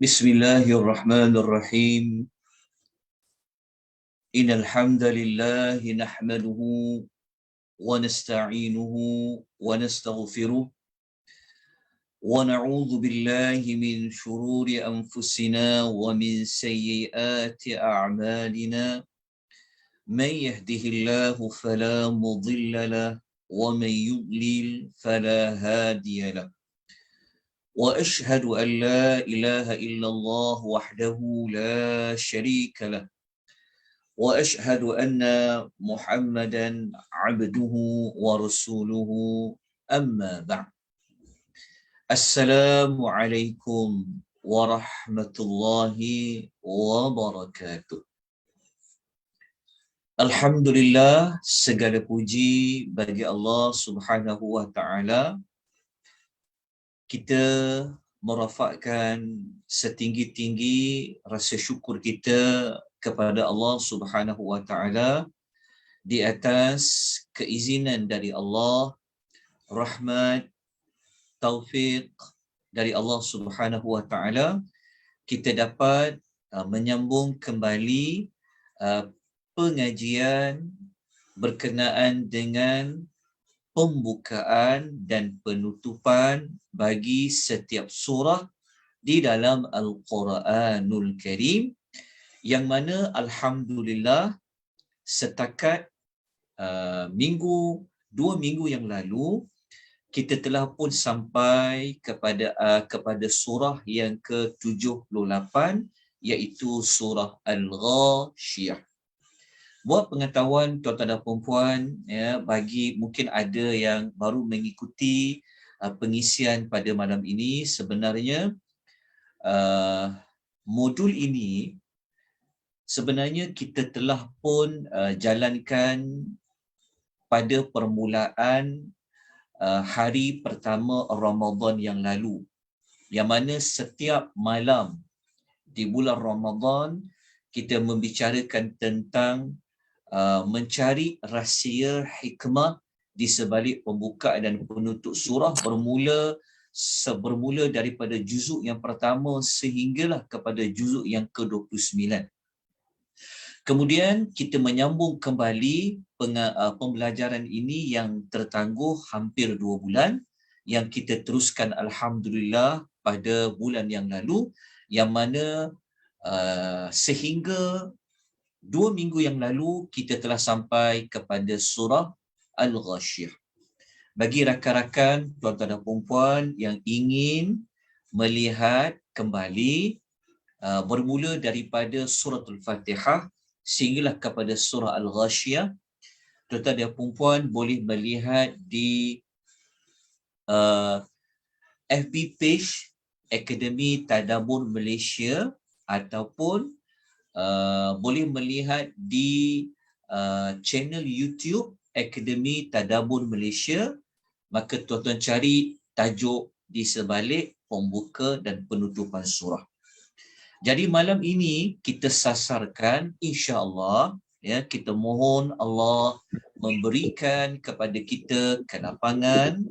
Bismillahirrahmanirrahim. Innal hamdalillah nahmaduhu wa nasta'inuhu wa nastaghfiruh wa na'udzu billahi min shururi anfusina wa min sayyiati a'malina. Man yahdihillahu fala mudilla lahu wa man yudlil fala hadiya lahu. وأشهد أن لا إله إلا الله وحده لا شريك له وأشهد أن محمدا عبده ورسوله أما بعد. السلام عليكم ورحمة الله وبركاته. Alhamdulillah, segala puji bagi Allah Subhanahu wa taala. Kita merafakkan setinggi-tinggi rasa syukur kita kepada Allah Subhanahu wa taala di atas keizinan dari Allah, rahmat, taufik dari Allah Subhanahu wa taala, kita dapat menyambung kembali pengajian berkenaan dengan pembukaan dan penutupan bagi setiap surah di dalam Al-Quranul Karim, yang mana alhamdulillah setakat 2 minggu yang lalu kita telah pun sampai kepada surah yang ke-78, iaitu surah Al-Ghashiyah. Buat pengetahuan tuan-tuan dan puan-puan, ya, bagi mungkin ada yang baru mengikuti pengisian pada malam ini, sebenarnya modul ini sebenarnya kita telah pun jalankan pada permulaan hari pertama Ramadan yang lalu, yang mana setiap malam di bulan Ramadan kita membicarakan tentang mencari rahsia hikmah di sebalik pembukaan dan penutup surah, bermula daripada juzuk yang pertama sehinggalah kepada juzuk yang ke-29. Kemudian kita menyambung kembali pembelajaran ini yang tertangguh hampir 2 bulan, yang kita teruskan alhamdulillah pada bulan yang lalu, yang mana sehingga 2 minggu yang lalu kita telah sampai kepada surah Al-Ghashiyah. Bagi rakan-rakan, tuan-tuan dan puan-puan yang ingin melihat kembali bermula daripada surah Al-Fatihah sehinggalah kepada surah Al-Ghashiyah, tuan-tuan dan puan-puan boleh melihat di FB page Akademi Tadabbur Malaysia, ataupun boleh melihat di channel YouTube Akademi Tadabbur Malaysia. Maka tuan-tuan cari tajuk di sebalik pembuka dan penutupan surah. Jadi malam ini kita sasarkan, insya-Allah, ya, kita mohon Allah memberikan kepada kita kelapangan,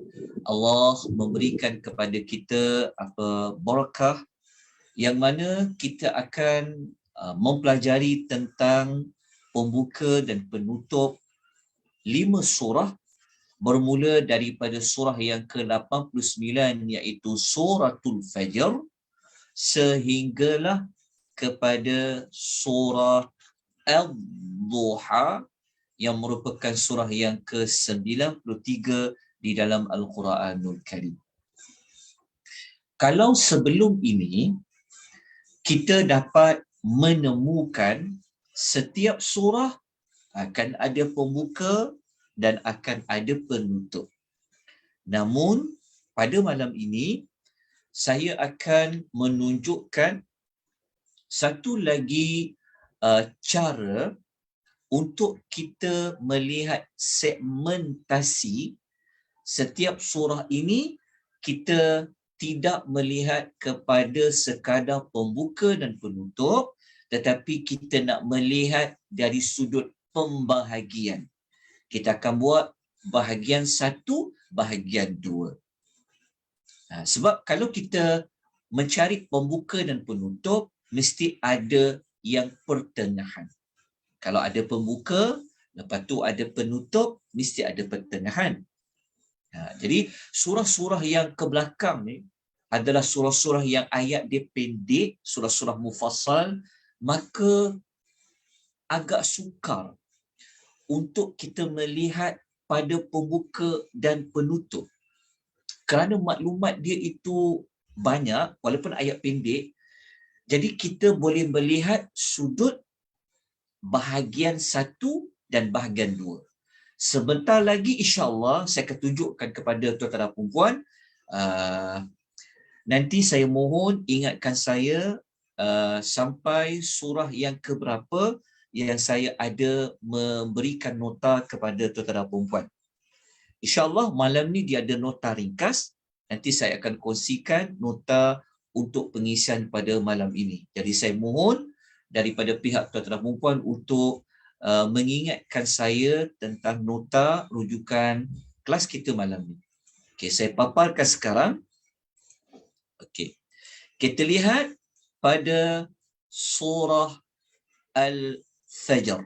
Allah memberikan kepada kita barakah, yang mana kita akan mempelajari tentang pembuka dan penutup 5 surah, bermula daripada surah yang ke-89 iaitu suratul Fajr sehinggalah kepada surah Al-Duha yang merupakan surah yang ke-93 di dalam Al-Quranul Karim. Kalau sebelum ini kita dapat menemukan setiap surah akan ada pembuka dan akan ada penutup. Namun pada malam ini saya akan menunjukkan satu lagi cara untuk kita melihat segmentasi setiap surah ini. Kita tidak melihat kepada sekadar pembuka dan penutup, tetapi kita nak melihat dari sudut pembahagian. Kita akan buat bahagian 1, bahagian 2. Sebab kalau kita mencari pembuka dan penutup, mesti ada yang pertengahan. Kalau ada pembuka, lepas tu ada penutup, mesti ada pertengahan. Jadi surah-surah yang ke belakang ni adalah surah-surah yang ayat dia pendek, surah-surah mufassal, maka agak sukar untuk kita melihat pada pembuka dan penutup. Kerana maklumat dia itu banyak, walaupun ayat pendek, jadi kita boleh melihat sudut bahagian 1 dan bahagian 2. Sebentar lagi insya-Allah saya akan tunjukkan kepada tuan-tuan dan puan-puan, nanti saya mohon ingatkan saya sampai surah yang keberapa yang saya ada memberikan nota kepada tuan-tuan dan puan-puan. InsyaAllah malam ni dia ada nota ringkas. Nanti saya akan kongsikan nota untuk pengisian pada malam ini. Jadi saya mohon daripada pihak tuan-tuan dan puan-puan untuk mengingatkan saya tentang nota rujukan kelas kita malam ni. Okey, saya paparkan sekarang. Okey. Kita lihat pada surah Al-Fajr.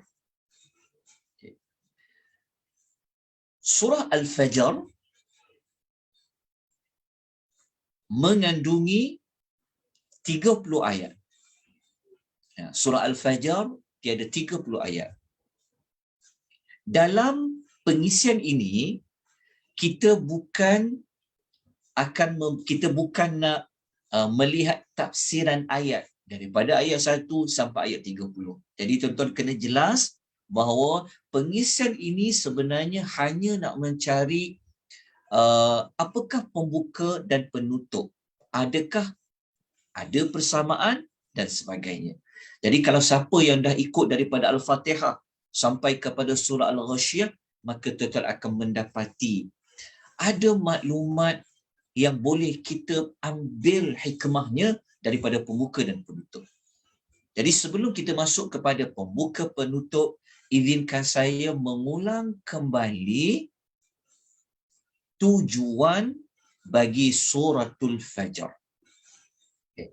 Surah Al-Fajr mengandungi 30 ayat. Surah Al-Fajr dia ada 30 ayat. Dalam pengisian ini kita bukan nak melihat tafsiran ayat daripada ayat 1 sampai ayat 30. Jadi tuan-tuan kena jelas bahawa pengisian ini sebenarnya hanya nak mencari apakah pembuka dan penutup. Adakah ada persamaan dan sebagainya. Jadi kalau siapa yang dah ikut daripada Al-Fatihah sampai kepada surah Al-Ghashiyah, maka tuan-tuan akan mendapati ada maklumat yang boleh kita ambil hikmahnya daripada pembuka dan penutup. Jadi sebelum kita masuk kepada pembuka penutup, izinkan saya mengulang kembali tujuan bagi suratul Fajr.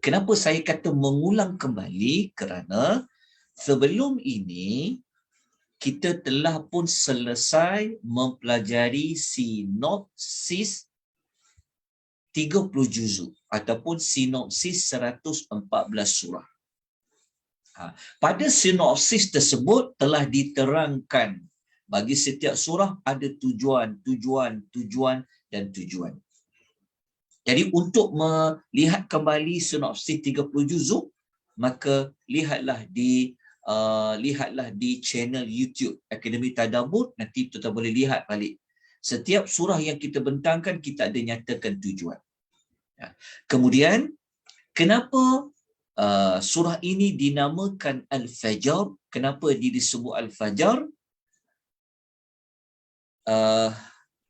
Kenapa saya kata mengulang kembali? Kerana sebelum ini kita telah pun selesai mempelajari sinopsis 30 juzuk ataupun sinopsis 114 surah. Pada sinopsis tersebut telah diterangkan bagi setiap surah ada tujuan dan tujuan. Jadi untuk melihat kembali sinopsis 30 juzuk, maka lihatlah di channel YouTube Akademi Tadabbur, nanti tuan-tuan boleh lihat balik. Setiap surah yang kita bentangkan kita ada nyatakan tujuan. Kemudian kenapa surah ini dinamakan Al-Fajr? Kenapa dia disebut Al-Fajr?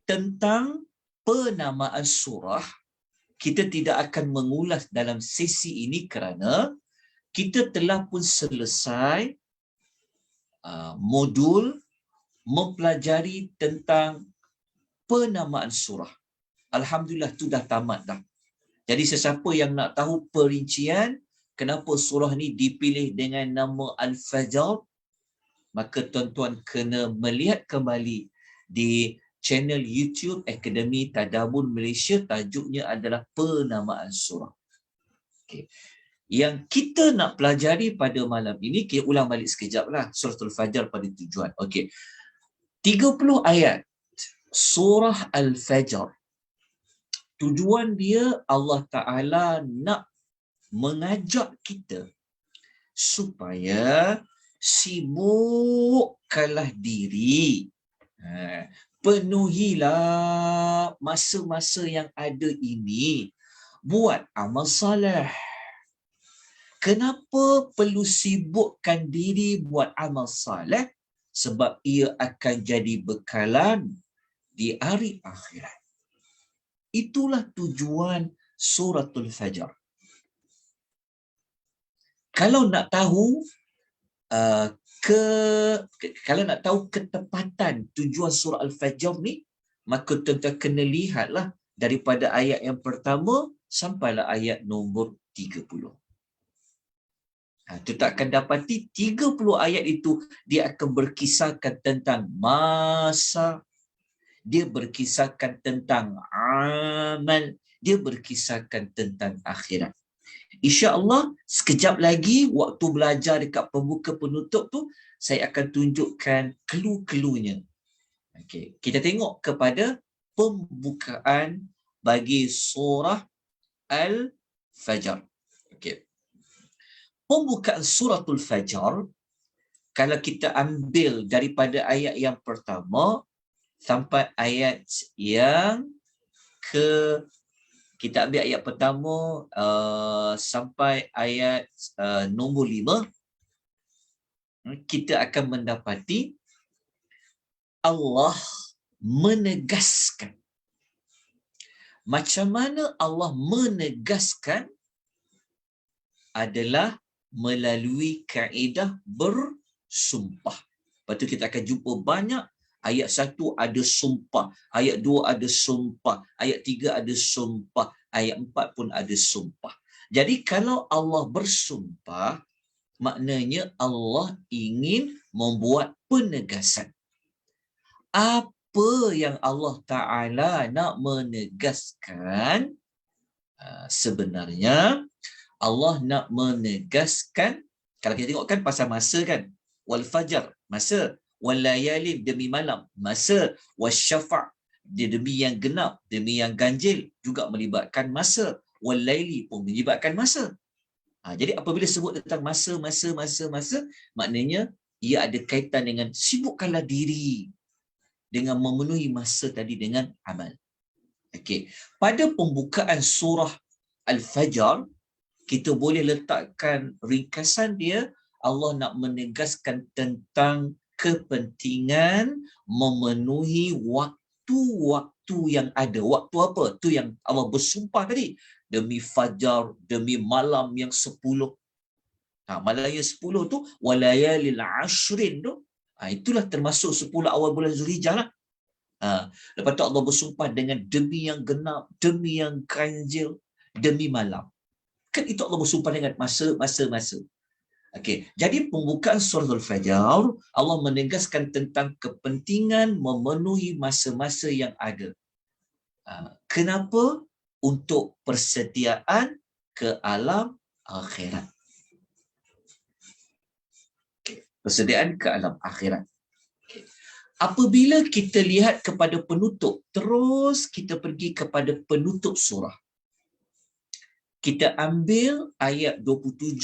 Tentang penamaan surah kita tidak akan mengulas dalam sesi ini kerana kita telah pun selesai modul mempelajari tentang penamaan surah. Alhamdulillah tu dah tamat dah. Jadi sesiapa yang nak tahu perincian kenapa surah ni dipilih dengan nama Al-Fajr, maka tuan-tuan kena melihat kembali di channel YouTube Akademi Tadabbur Malaysia, tajuknya adalah penamaan surah. Okay. Yang kita nak pelajari pada malam ini, kita ulang balik sekejap lah suratul Fajr pada tujuan. Okey. 30 ayat surah Al-Fajr. Tujuan dia Allah Ta'ala nak mengajak kita supaya sibukkanlah diri. Penuhilah masa-masa yang ada ini buat amal saleh. Kenapa perlu sibukkan diri buat amal saleh? Sebab ia akan jadi bekalan di hari akhirat. Itulah tujuan suratul Fajr. Kalau nak tahu kalau nak tahu ketepatan tujuan surah Al-Fajr ni, maka tuan-tuan kena lihatlah daripada ayat yang pertama sampailah ayat nombor 30. Kita akan dapati 30 ayat itu dia akan berkisahkan tentang masa, dia berkisahkan tentang amal, dia berkisahkan tentang akhirat. InsyaAllah sekejap lagi waktu belajar dekat pembuka penutup tu saya akan tunjukkan clue-cluenya. Okey, kita tengok kepada pembukaan bagi surah Al-Fajr. Okey. Pembukaan suratul Fajr, kalau kita ambil daripada ayat yang pertama sampai ayat yang kita ambil ayat pertama sampai ayat nombor 5, kita akan mendapati Allah menegaskan. Macam mana Allah menegaskan adalah melalui kaedah bersumpah. Lepas tu kita akan jumpa banyak ayat 1 ada sumpah, ayat 2 ada sumpah, ayat 3 ada sumpah, ayat 4 pun ada sumpah. Jadi kalau Allah bersumpah, maknanya Allah ingin membuat penegasan. Apa yang Allah Ta'ala nak menegaskan? Sebenarnya Allah nak menegaskan, kalau kita tengok kan pasal masa kan, wal fajar, masa, wal layalin, demi malam, masa, was syafa', dia demi yang genap, demi yang ganjil, juga melibatkan masa, wal laili pun melibatkan masa. Jadi apabila sebut tentang masa, maknanya ia ada kaitan dengan sibukkanlah diri dengan memenuhi masa tadi dengan amal. Okey. Pada pembukaan surah Al-Fajr, kita boleh letakkan ringkasan dia, Allah nak menegaskan tentang kepentingan memenuhi waktu-waktu yang ada. Waktu apa? Tu yang Allah bersumpah tadi. Demi fajar, demi malam yang 10. Malam yang 10 tu, walayalil ashrin tu. Itulah termasuk 10 awal bulan Zulhijjah lah. Lepas tu Allah bersumpah dengan demi yang genap, demi yang ganjil, demi malam. Kan itu Allah bersumpah dengan masa. Okey, jadi pembukaan surah Al-Fajr, Allah menegaskan tentang kepentingan memenuhi masa-masa yang ada. Kenapa? Untuk persediaan ke alam akhirat. Okay. Persediaan ke alam akhirat. Okay. Apabila kita lihat kepada penutup, terus kita pergi kepada penutup surah. Kita ambil ayat 27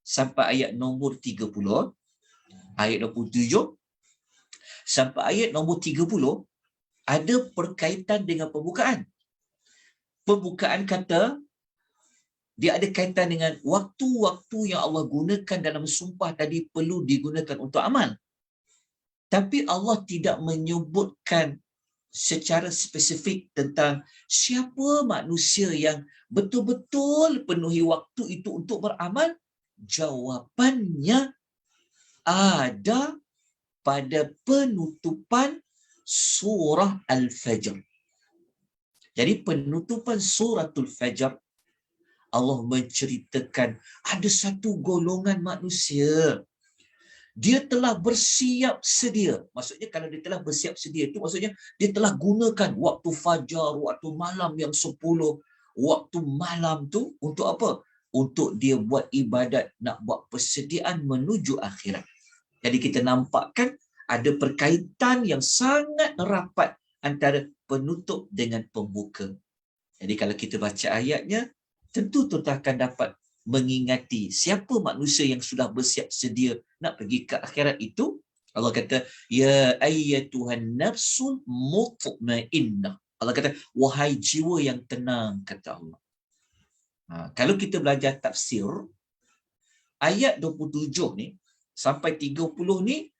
sampai ayat nombor 30. Ayat 27 sampai ayat nombor 30 ada berkaitan dengan pembukaan. Pembukaan kata dia ada kaitan dengan waktu-waktu yang Allah gunakan dalam sumpah tadi perlu digunakan untuk amal. Tapi Allah tidak menyebutkan secara spesifik tentang siapa manusia yang betul-betul penuhi waktu itu untuk beramal. Jawapannya ada pada penutupan surah Al-Fajr. Jadi penutupan suratul Fajr, Allah menceritakan ada satu golongan manusia. Dia telah bersiap sedia. Maksudnya kalau dia telah bersiap sedia itu maksudnya dia telah gunakan waktu fajar, waktu malam yang 10, waktu malam tu untuk apa? Untuk dia buat ibadat, nak buat persediaan menuju akhirat. Jadi kita nampakkan ada perkaitan yang sangat rapat antara penutup dengan pembuka. Jadi kalau kita baca ayatnya, tentu kita akan dapat mengingati siapa manusia yang sudah bersiap sedia nak pergi ke akhirat itu. Allah kata, ya ayyatuhan nafsul mutmainnah. Allah kata, wahai jiwa yang tenang, kata Allah. Kalau kita belajar tafsir, ayat 27 ni sampai 30 ni,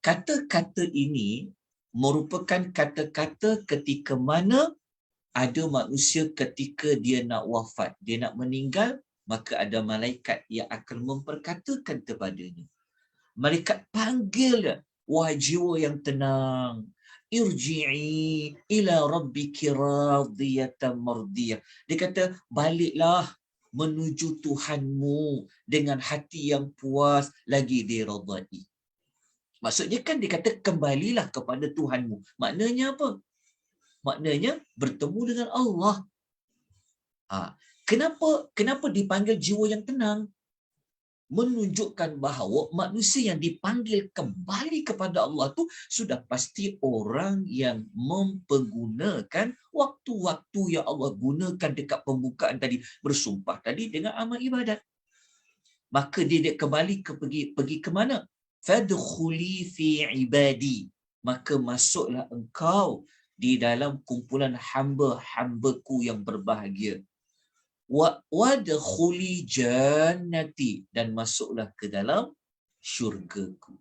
kata-kata ini merupakan kata-kata ketika mana ada manusia ketika dia nak wafat, dia nak meninggal, maka ada malaikat yang akan memperkatakan kepadanya. Malaikat panggil dia, wahai jiwa yang tenang, irji'i ila rabbiki radiyatan mardiyah. Dia kata, baliklah menuju Tuhanmu dengan hati yang puas lagi diradai. Maksudnya kan dia kata kembalilah kepada Tuhanmu. Maknanya apa? Maknanya bertemu dengan Allah. Kenapa dipanggil jiwa yang tenang? Menunjukkan bahawa manusia yang dipanggil kembali kepada Allah tu sudah pasti orang yang mempergunakan waktu-waktu yang Allah gunakan dekat pembukaan tadi, bersumpah tadi dengan amal ibadat. Maka dia kembali pergi ke mana? Fadkhuli fi ibadi. Maka masuklah engkau di dalam kumpulan hamba-hambaku yang berbahagia. Wadkhuli jannati, dan masuklah ke dalam syurgaku.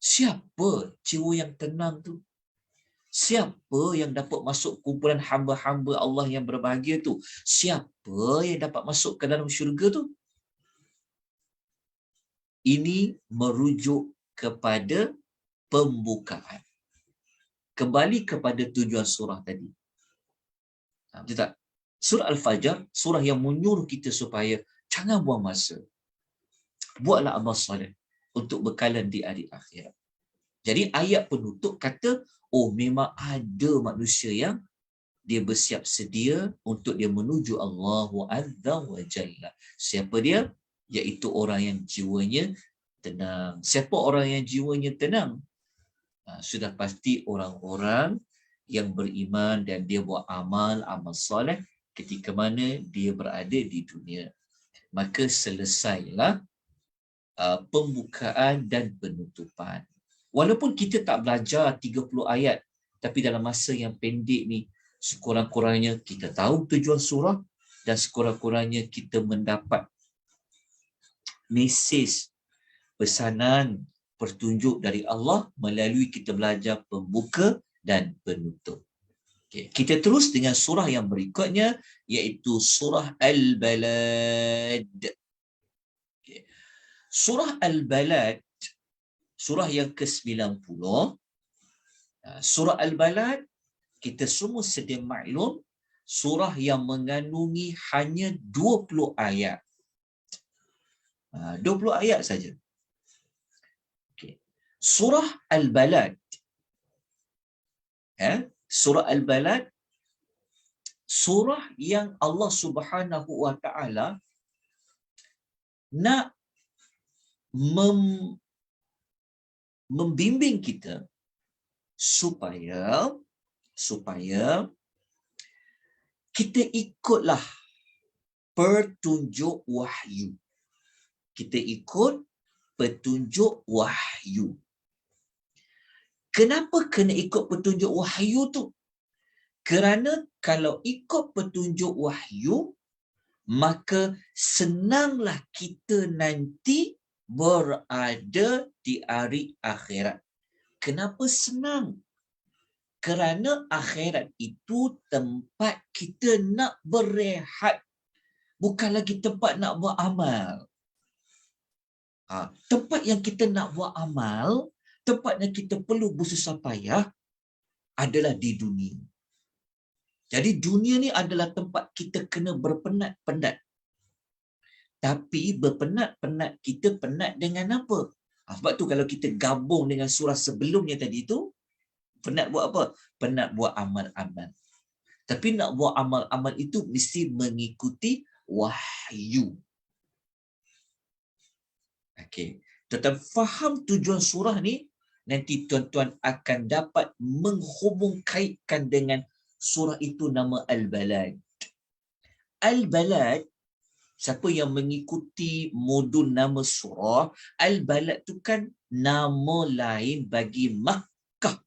Siapa jiwa yang tenang tu? Siapa yang dapat masuk kumpulan hamba-hamba Allah yang berbahagia tu? Siapa yang dapat masuk ke dalam syurga tu? Ini merujuk kepada pembukaan. Kembali kepada tujuan surah tadi. Betul tak? Surah Al-Fajr, surah yang menyuruh kita supaya jangan buang masa. Buatlah amal soleh untuk bekalan di hari akhirat. Jadi ayat penutup kata, oh memang ada manusia yang dia bersiap sedia untuk dia menuju Allah Azza wa Jalla. Siapa dia? Iaitu orang yang jiwanya tenang. Siapa orang yang jiwanya tenang? Sudah pasti orang-orang yang beriman dan dia buat amal soleh ketika mana dia berada di dunia. Maka selesailah pembukaan dan penutupan. Walaupun kita tak belajar 30 ayat, tapi dalam masa yang pendek ni, sekurang-kurangnya kita tahu tujuan surah dan sekurang-kurangnya kita mendapat mesej, pesanan, petunjuk dari Allah melalui kita belajar pembuka dan penutup. Okay. Kita terus dengan surah yang berikutnya, iaitu surah Al-Balad. Okay. Surah Al-Balad, surah yang ke-90. Surah Al-Balad, kita semua sedia maklum, surah yang mengandungi hanya 20 ayat. 20 ayat saja. Okay. Surah Al-Balad. Surah Al-Balad, surah yang Allah Subhanahu wa Ta'ala nak membimbing kita supaya kita ikutlah petunjuk wahyu. Kita ikut petunjuk wahyu. Kenapa kena ikut petunjuk wahyu tu? Kerana kalau ikut petunjuk wahyu, maka senanglah kita nanti berada di hari akhirat. Kenapa senang? Kerana akhirat itu tempat kita nak berehat, bukan lagi tempat nak buat amal. Tempat yang kita nak buat amal, tempat yang kita perlu bersusah payah adalah di dunia. Jadi dunia ni adalah tempat kita kena berpenat-penat. Tapi berpenat-penat kita penat dengan apa? Sebab tu kalau kita gabung dengan surah sebelumnya tadi tu, penat buat apa? Penat buat amal-amal. Tapi nak buat amal-amal itu mesti mengikuti wahyu. Okey. Tuan-tuan faham tujuan surah ni, nanti tuan-tuan akan dapat menghubung kaitkan dengan surah itu nama Al-Balad. Al-Balad, siapa yang mengikuti modul nama surah, Al-Balad tu kan nama lain bagi Makkah.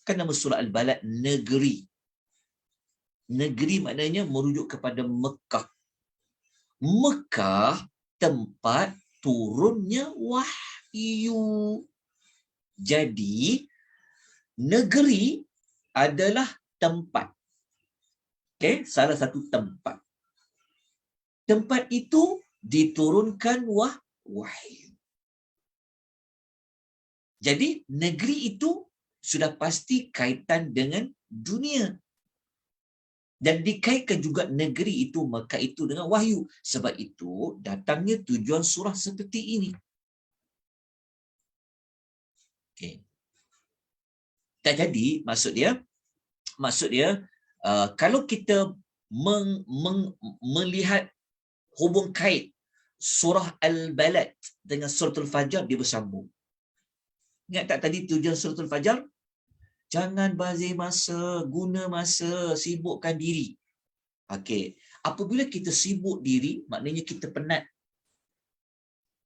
Kan nama surah Al-Balad negeri. Negeri maknanya merujuk kepada Mekah. Mekah tempat turunnya wahyu. Jadi negeri adalah tempat. Okey, salah satu tempat. Tempat itu diturunkan wahyu. Jadi negeri itu sudah pasti kaitan dengan dunia. Dan dikaitkan juga negeri itu, Mekah itu dengan wahyu. Sebab itu datangnya tujuan surah seperti ini. Okay. Tak jadi, maksud dia kalau kita melihat hubung kait surah Al-Balad dengan suratul Fajar, dia bersambung. Ingat tak tadi tujuan suratul Fajar? Jangan bazir masa, guna masa, sibukkan diri. Okey. Apabila kita sibuk diri, maknanya kita penat.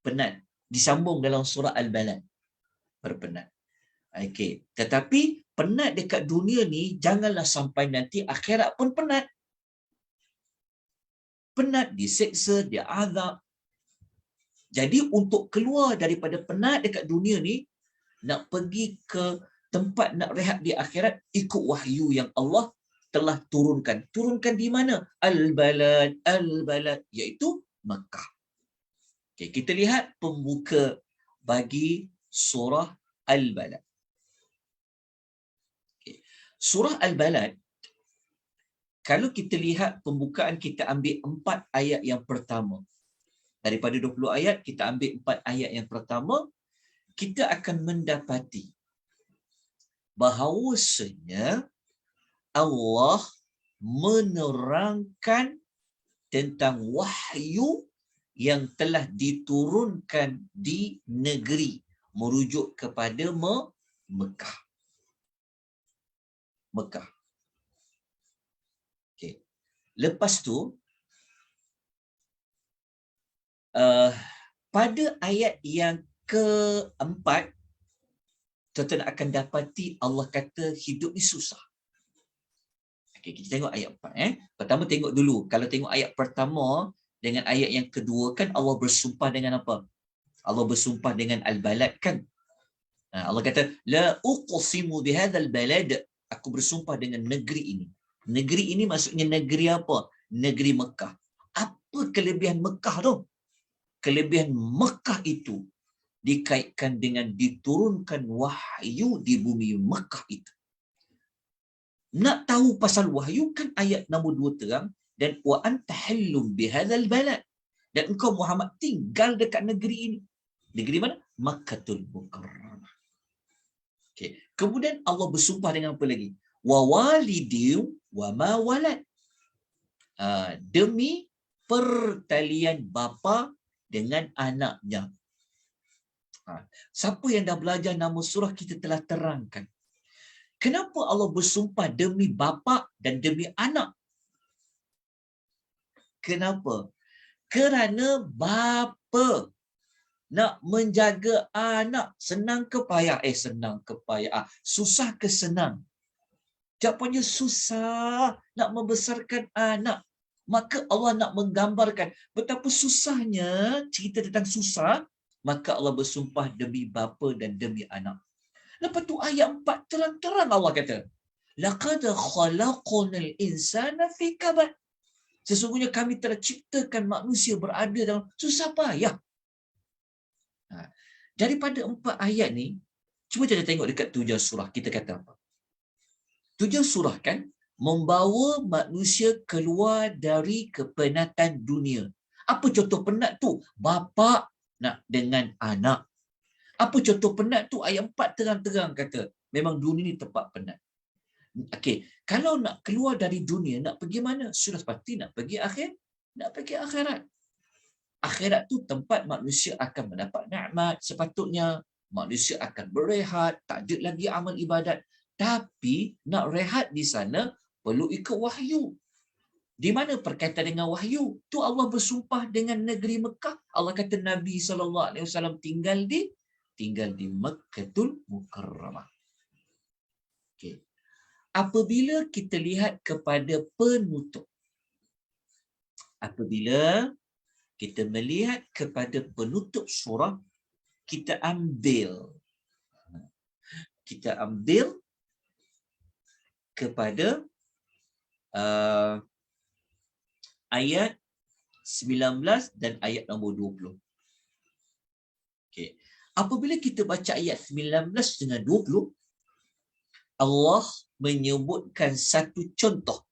Penat. Disambung dalam surah Al-Balad. Berpenat. Okey. Tetapi penat dekat dunia ni, janganlah sampai nanti akhirat pun penat. Penat, diseksa, dia azab. Jadi untuk keluar daripada penat dekat dunia ni, nak pergi ke tempat nak rehat di akhirat, ikut wahyu yang Allah telah turunkan. Turunkan di mana? Al-Balad, Al-Balad, iaitu Makkah. Okay, kita lihat pembuka bagi surah Al-Balad. Okay. Surah Al-Balad, kalau kita lihat pembukaan, kita ambil 4 ayat yang pertama. Daripada 20 ayat, kita ambil 4 ayat yang pertama, kita akan mendapati bahawasanya Allah menerangkan tentang wahyu yang telah diturunkan di negeri, merujuk kepada Mekah. Mekah. Okay. Lepas tu, pada ayat yang keempat, tuan-tuan akan dapati Allah kata hidup ni susah. Okay, kita tengok ayat 4. Pertama tengok dulu. Kalau tengok ayat pertama dengan ayat yang kedua, kan Allah bersumpah dengan apa? Allah bersumpah dengan Al-Balad, kan? Allah kata, La uqsimu bihadzal balad. Aku bersumpah dengan negeri ini. Negeri ini maksudnya negeri apa? Negeri Mekah. Apa kelebihan Mekah tu? Kelebihan Mekah itu dikaitkan dengan diturunkan wahyu di bumi Mekah itu. Nak tahu pasal wahyu, kan ayat nombor 2 terang, dan wa anta hallum bihadzal balad, dan engkau Muhammad tinggal dekat negeri ini. Negeri mana? Makkatul Mukarramah. Okay. Kemudian Allah bersumpah dengan apa lagi? Wa walidiu wa ma walad. Demi pertalian bapa dengan anaknya. Siapa yang dah belajar nama surah, kita telah terangkan. Kenapa Allah bersumpah demi bapa dan demi anak? Kenapa? Kerana bapa nak menjaga anak, senang ke payah? Senang ke payah. Susah ke senang? Jawapannya susah nak membesarkan anak. Maka Allah nak menggambarkan betapa susahnya, cerita tentang susah, maka Allah bersumpah demi bapa dan demi anak. Lepas tu ayat 4 terang-terang Allah kata, laqad khalaqnal insana fi kabad. Sesungguhnya kami telah ciptakan manusia berada dalam susah payah. Daripada 4 ayat ni, cuba kita tengok dekat tujuan surah, kita kata apa? Tujuan surah kan membawa manusia keluar dari kepenatan dunia. Apa contoh penat tu? Bapa nak dengan anak. Apa contoh penat tu? Ayat 4 terang-terang kata, memang dunia ni tempat penat. Okey, kalau nak keluar dari dunia, nak pergi mana? Sudah pasti nak pergi nak pergi akhirat. Akhirat tu tempat manusia akan mendapat nikmat sepatutnya. Manusia akan berehat, tak ada lagi amal ibadat. Tapi nak rehat di sana perlu ikut wahyu. Di mana perkaitan dengan wahyu? Tu Allah bersumpah dengan negeri Mekah. Allah kata Nabi SAW tinggal di Makkatul Mukarramah. Okay. Apabila kita lihat kepada penutup, apabila kita melihat kepada penutup surah, kita ambil kepada ayat 19 dan ayat nombor 20. Okay. Apabila kita baca ayat 19 dengan 20, Allah menyebutkan satu contoh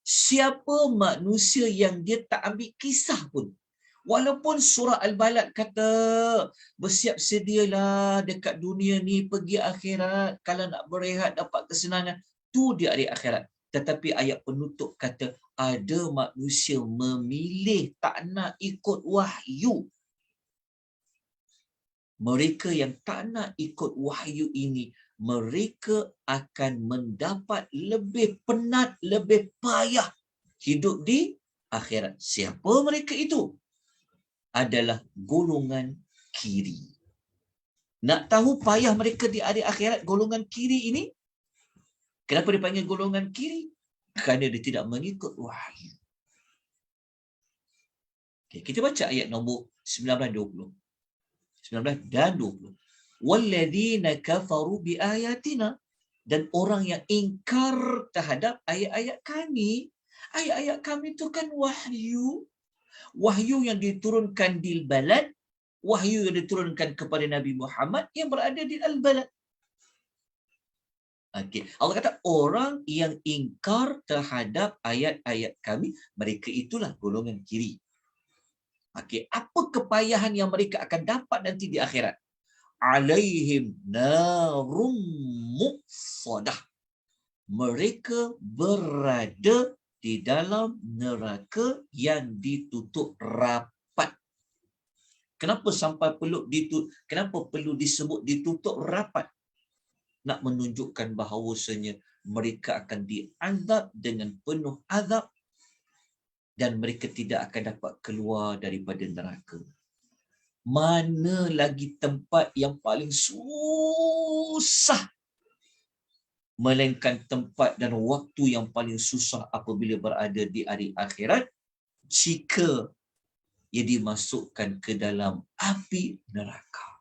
Siapa manusia yang dia tak ambil kisah pun. Walaupun surah Al-Balad kata, bersiap sedialah dekat dunia ni, pergi akhirat. Kalau nak berehat, dapat kesenangan. Tu dia di akhirat. Tetapi ayat penutup kata, ada manusia memilih tak nak ikut wahyu. Mereka yang tak nak ikut wahyu ini, mereka akan mendapat lebih penat, lebih payah hidup di akhirat. Siapa mereka itu? Adalah golongan kiri. Nak tahu payah mereka di hari akhirat, golongan kiri ini? Kenapa dipanggil golongan kiri? Kerana dia tidak mengikut wahyu. Okay, kita baca ayat nombor 19-20. 19 dan 20. Walladzina kafaru biayatina, dan orang yang ingkar terhadap ayat-ayat kami. Ayat-ayat kami itu kan wahyu. Wahyu yang diturunkan di Al-Balad, wahyu yang diturunkan kepada Nabi Muhammad yang berada di Al-Balad. Okay. Allah kata orang yang ingkar terhadap ayat-ayat kami, mereka itulah golongan kiri. Okay. Apa kepayahan yang mereka akan dapat nanti di akhirat? Alaihim narum muqsadah. Mereka berada di dalam neraka yang ditutup rapat. Kenapa sampai kenapa perlu disebut ditutup rapat? Nak menunjukkan bahawasanya mereka akan diazab dengan penuh azab dan mereka tidak akan dapat keluar daripada neraka. Mana lagi tempat yang paling susah melainkan tempat dan waktu yang paling susah apabila berada di hari akhirat, jika ia dimasukkan ke dalam api neraka.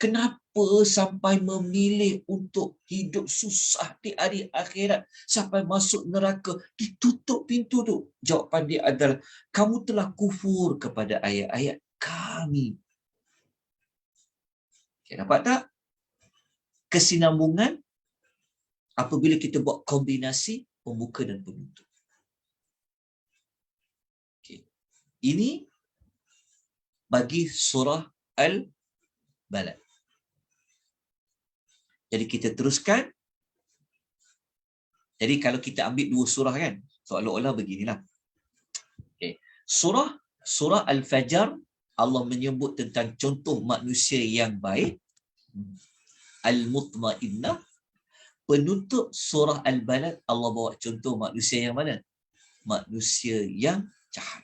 Kenapa sampai memilih untuk hidup susah di hari akhirat sampai masuk neraka, ditutup pintu tu? Jawapan dia adalah, kamu telah kufur kepada ayat-ayat kami. Okay, nampak tak kesinambungan apabila kita buat kombinasi pembuka dan penutup? Okay. Ini bagi surah Al-Balad. Jadi kita teruskan. Jadi kalau kita ambil dua surah kan, seolah-olah beginilah. Okay. Surah Al-Fajr, Allah menyebut tentang contoh manusia yang baik, Al-Mutmainnah. Penutup surah Al-Balad, Allah bawa contoh manusia yang mana? Manusia yang jahat.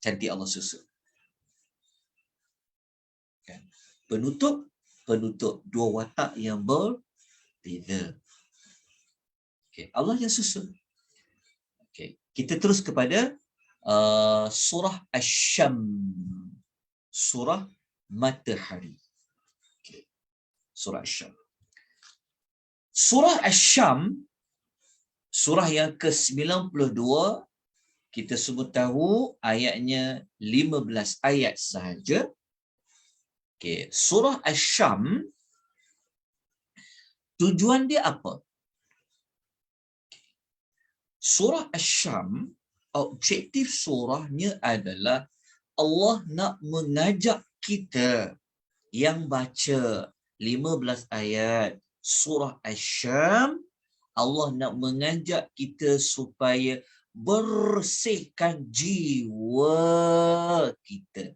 Cantik Allah susun. Kan? Penutup dua watak yang berbeza. Okay. Allah yang susun. Okay. Kita terus kepada surah Asy-Syam. Surah Matahari. Okay. Surah Asy-Syam. Surah Asy-Syam, surah yang ke-92, kita semua tahu ayatnya 15 ayat sahaja. Okay. Surah Asy-Syam, tujuan dia apa? Surah Asy-Syam, objektif surahnya adalah Allah nak mengajak kita yang baca 15 ayat surah Asy-Syam, Allah nak mengajak kita supaya bersihkan jiwa kita.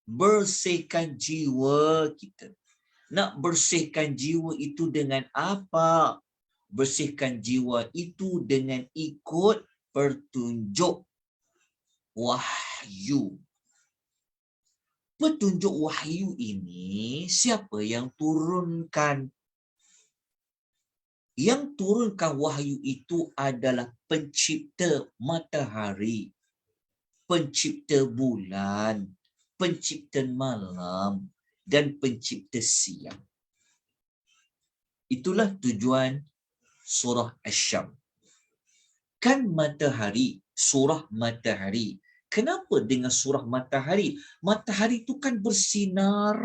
Bersihkan jiwa kita. Nak bersihkan jiwa itu dengan apa? Bersihkan jiwa itu dengan ikut petunjuk wahyu. Petunjuk wahyu ini siapa yang turunkan? Yang turunkan wahyu itu adalah pencipta matahari, pencipta bulan, pencipta malam, dan pencipta siang. Itulah tujuan surah Asy-Syam. Kan matahari, surah matahari. Kenapa dengan surah matahari? Matahari itu kan bersinar.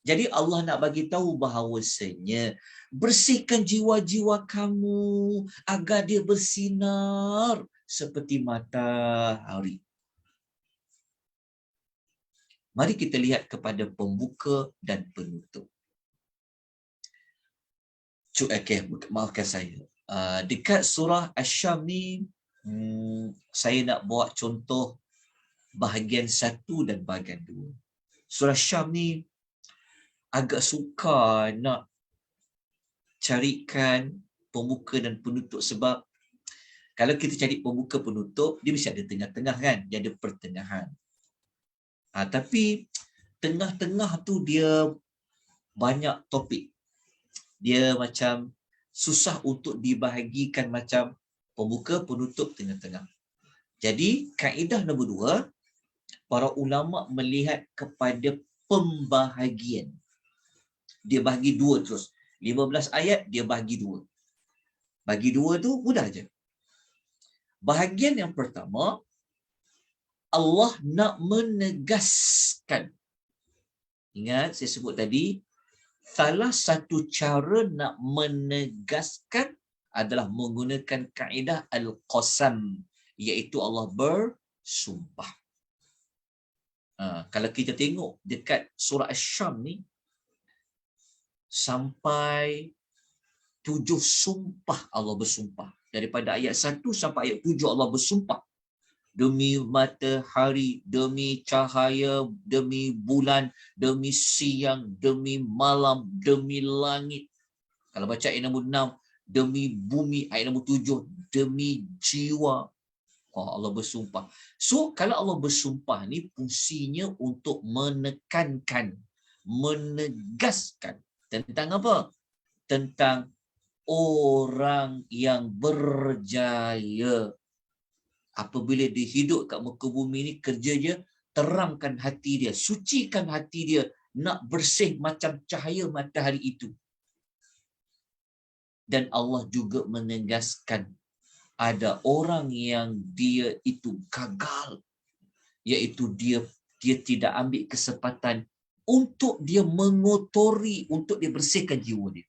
Jadi Allah nak bagi tahu bahawasanya bersihkan jiwa-jiwa kamu agar dia bersinar seperti matahari. Mari kita lihat kepada pembuka dan penutup. Okay, maafkan saya. Dekat surah Asy-Syam ni, saya nak bawa contoh bahagian 1 dan bahagian 2. Surah Syam ni agak sukar nak carikan pembuka dan penutup sebab kalau kita cari pembuka penutup, dia mesti ada tengah-tengah kan? Dia ada pertengahan. Tapi tengah-tengah tu dia banyak topik. Dia macam susah untuk dibahagikan macam pembuka, penutup, tengah-tengah. Jadi kaedah nombor 2, para ulama melihat kepada pembahagian. Dia bahagi 2 terus. 15 ayat dia bahagi 2. Bagi 2 tu mudah je. Bahagian yang pertama, Allah nak menegaskan. Ingat saya sebut tadi, salah satu cara nak menegaskan adalah menggunakan kaedah al-qasam, iaitu Allah bersumpah. Kalau kita tengok dekat surah Asy-Syam ni, sampai 7 sumpah Allah bersumpah. Daripada ayat 1 sampai ayat 7 Allah bersumpah. Demi matahari, demi cahaya, demi bulan, demi siang, demi malam, demi langit. Kalau baca ayat nombor 6, demi bumi, ayat nombor 7, demi jiwa. Allah bersumpah. So, kalau Allah bersumpah ni fungsinya untuk menekankan, menegaskan tentang apa? Tentang orang yang berjaya. Apabila dia hidup kat muka bumi ni, kerja dia terangkan hati dia, sucikan hati dia, nak bersih macam cahaya matahari itu. Dan Allah juga menegaskan ada orang yang dia itu gagal, iaitu dia tidak ambil kesempatan untuk dia mengotori, untuk dia bersihkan jiwa dia.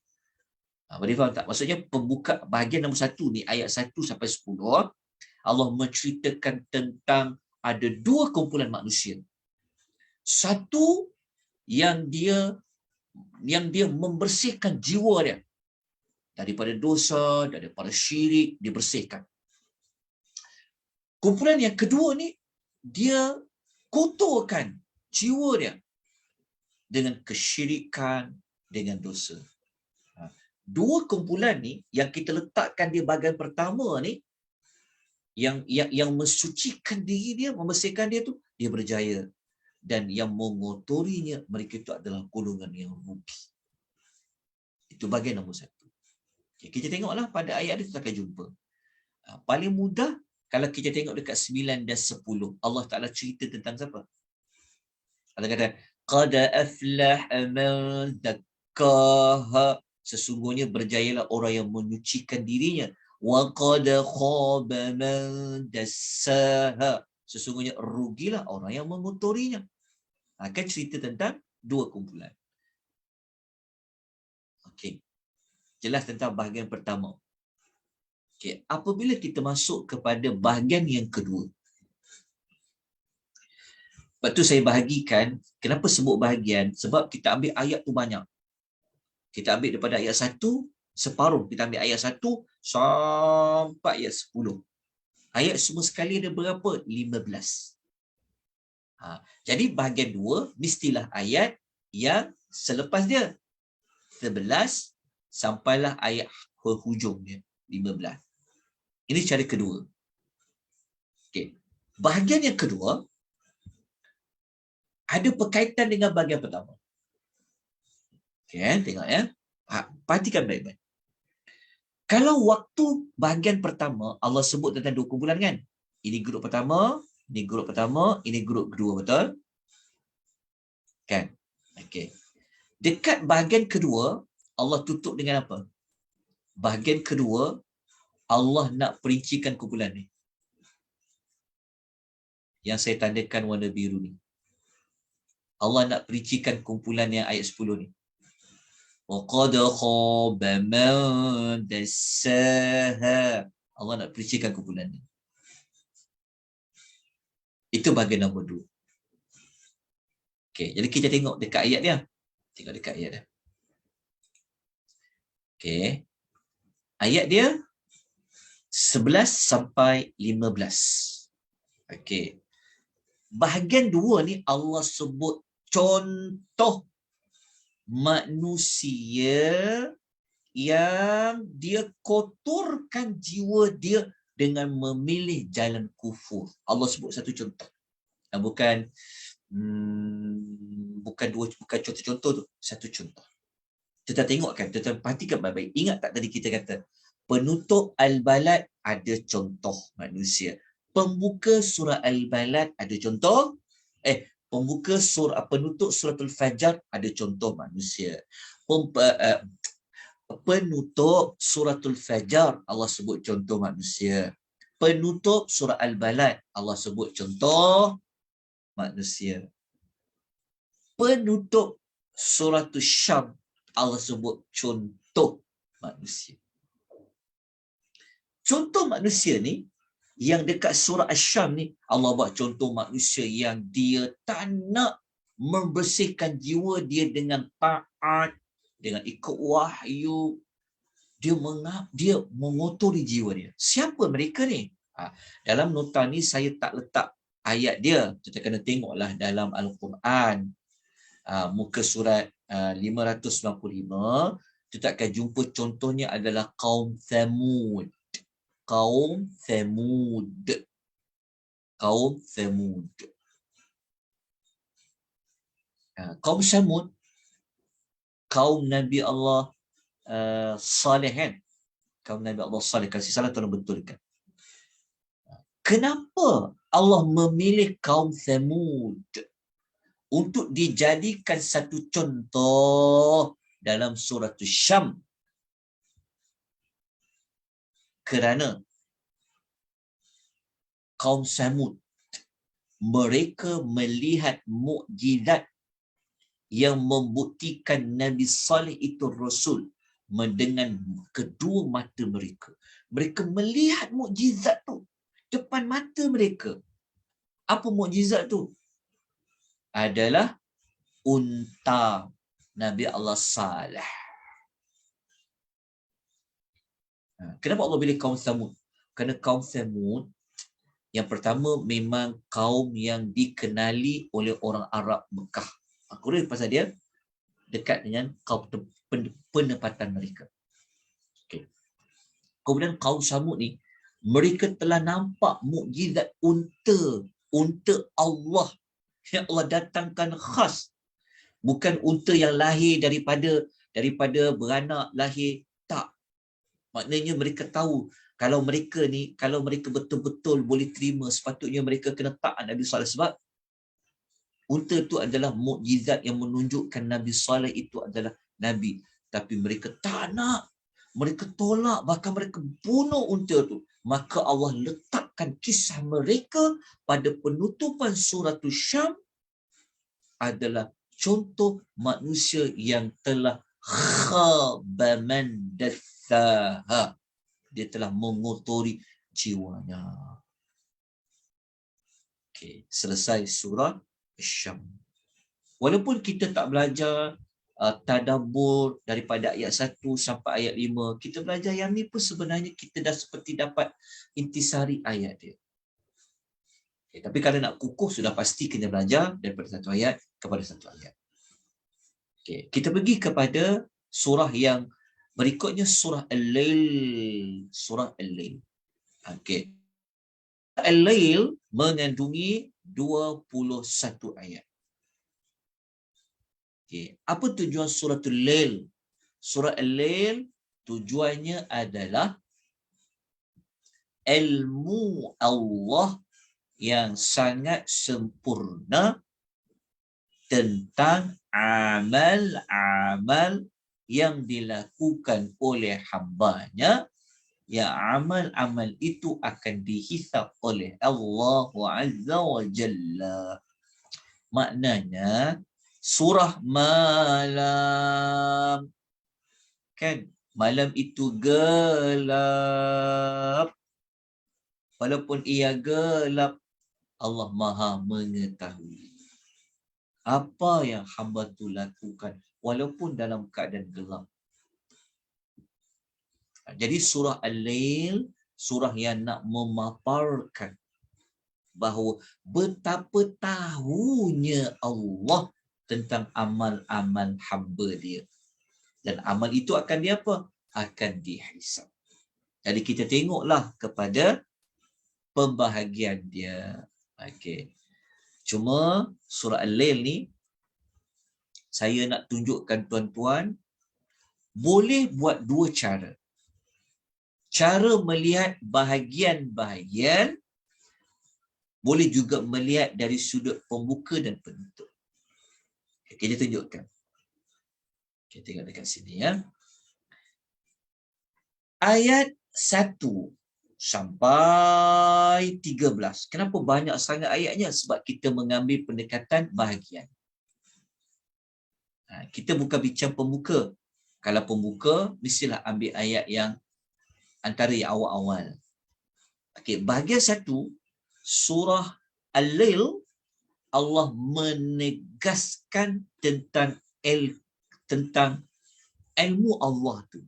Boleh faham tak? Maksudnya pembuka bahagian nombor 1 ni, ayat 1 sampai 10, Allah menceritakan tentang ada 2 kumpulan manusia. Satu yang dia membersihkan jiwa dia daripada dosa, daripada syirik, dibersihkan. Kumpulan yang kedua ni, dia kotorkan jiwa dia dengan kesyirikan, dengan dosa. 2 kumpulan ni yang kita letakkan di bahagian pertama ni, yang mensucikan diri dia, membersihkan dia tu, dia berjaya. Dan yang mengotorinya, mereka itu adalah golongan yang rugi. Itu bahagian nombor 1. Okay, kita tengoklah pada ayat itu kita akan jumpa. Paling mudah, kalau kita tengok dekat 9 dan 10, Allah Ta'ala cerita tentang siapa? Allah kata, qad aflaha man zakkaha. Sesungguhnya berjayalah orang yang menyucikan dirinya. Wa qad khaba man dassaha. Sesungguhnya rugilah orang yang mengotorinya. Akan cerita tentang 2 kumpulan. Okey. Jelas tentang bahagian pertama. Okey, apabila kita masuk kepada bahagian yang kedua. Lepas tu saya bahagikan, kenapa sebut bahagian? Sebab kita ambil ayat tu banyak. Kita ambil daripada ayat 1, separuh. Kita ambil ayat 1 sampai ayat 10. Ayat semua sekali ada berapa? 15. Jadi bahagian 2, mestilah ayat yang selepas dia. 11 sampailah ayat hujung dia. 15. Ini cara kedua. Okay. Bahagian yang kedua, ada berkaitan dengan bahagian pertama. Okay, tengok ya. Perhatikan baik-baik. Kalau waktu bahagian pertama, Allah sebut tentang 2 kumpulan kan? Ini grup pertama, ini grup pertama, ini grup kedua, betul? Kan? Okay. Dekat bahagian kedua, Allah tutup dengan apa? Bahagian kedua, Allah nak perincikan kumpulan ni. Yang saya tandakan warna biru ni. Allah nak perincikan kumpulan yang ayat 10 ni. وَقَدْ خَابَ مَنْ دَسَّاهَا. Allah nak perincikan kumpulan ni. Itu bahagian nombor 2. Okay, jadi kita tengok dekat ayat dia. Tengok dekat ayat dia. Okay. Ayat dia 11 sampai 15. Okay. Bahagian 2 ni Allah sebut contoh manusia yang dia kotorkan jiwa dia dengan memilih jalan kufur. Allah sebut satu contoh. Bukan contoh-contoh tu, satu contoh. Kita tengokkan, kita perhatikan baik-baik. Ingat tak tadi kita kata penutup Al-Balad ada contoh manusia. Pembuka surah Al-Balad ada contoh. Pembuka surah, penutup suratul Fajar ada contoh manusia. Penutup suratul Fajar Allah sebut contoh manusia. Penutup surah Al-Balad Allah sebut contoh manusia. Penutup suratul Syam Allah sebut contoh manusia. Contoh manusia ni yang dekat surah Asy-Syam ni Allah buat contoh manusia yang dia tak nak membersihkan jiwa dia dengan taat, dengan ikut wahyu. Dia mengotori jiwa dia. Siapa mereka ni? Dalam nota ni saya tak letak ayat dia. Kita kena tengoklah dalam Al-Quran. Muka surat 595, kita akan jumpa contohnya adalah kaum Thamud. Kaum Thamud. Kaum Thamud. Kaum Thamud, kaum Nabi Allah Saleh kan? Kaum Nabi Allah Saleh, kalau salah tolong betulkan. Kenapa Allah memilih kaum Thamud untuk dijadikan satu contoh dalam surah Syam? Kerana kaum Samud, mereka melihat mukjizat yang membuktikan Nabi Saleh itu Rasul dengan kedua mata mereka. Mereka melihat mukjizat tu depan mata mereka. Apa mukjizat tu? Adalah unta Nabi Allah Saleh. Kenapa Allah pilih kaum Samud? Kerana kaum Samud yang pertama memang kaum yang dikenali oleh orang Arab Mekah. Aku rasa pasal dia dekat dengan kaum penempatan mereka. Okay. Kemudian kaum Samud ni, mereka telah nampak mukjizat unta Allah yang Allah datangkan khas. Bukan unta yang lahir daripada beranak lahir. Tak. Maknanya mereka tahu kalau mereka betul-betul boleh terima, sepatutnya mereka kena taat Nabi Saleh, sebab unta itu adalah mukjizat yang menunjukkan Nabi Saleh itu adalah Nabi. Tapi mereka tak nak. Mereka tolak, bahkan mereka bunuh unta itu. Maka Allah letakkan kisah mereka pada penutupan surah Syam adalah contoh manusia yang telah khaba man dassaha. Dia telah mengotori jiwanya. Okey, selesai surah Syam. Walaupun kita tak belajar tadabbur daripada ayat 1 sampai ayat 5, kita belajar yang ni pun sebenarnya kita dah seperti dapat intisari ayat dia. Okay, tapi kalau nak kukuh sudah pasti kena belajar daripada satu ayat kepada satu ayat. Okay, kita pergi kepada surah yang berikutnya, surah Al-Lail. Surah Al-Lail. Okey. Al-Lail mengandungi 21 ayat. Okey, apa tujuan surah Al-Lail? Surah Al-Lail tujuannya adalah ilmu Allah yang sangat sempurna tentang amal-amal yang dilakukan oleh hambanya, yang amal-amal itu akan dihisab oleh Allah Azza wa Jalla. Maknanya Surah malam. Kan? Malam itu gelap. Walaupun ia gelap, Allah Maha mengetahui apa yang hamba tu lakukan walaupun dalam keadaan gelap. Jadi surah Al-Lail, surah yang nak memaparkan bahawa betapa tahunya Allah tentang amal-amal hamba dia. Dan amal itu akan dia apa? Akan dihisab. Jadi kita tengoklah kepada pembahagian dia. Okey. Cuma surah Al-Lail ni saya nak tunjukkan tuan-tuan boleh buat dua cara. Cara melihat bahagian-bahagian, boleh juga melihat dari sudut pembuka dan penutup. Kita tunjukkan. Kita tengok dekat sini ya. Ayat 1 sampai 13. Kenapa banyak sangat ayatnya? Sebab kita mengambil pendekatan bahagian. Kita bukan bincang pembuka. Kalau pembuka, mestilah ambil ayat yang antara yang awal-awal. Okey, bahagian 1, surah Al-Lail, Allah menegaskan tentang ilmu Allah tu.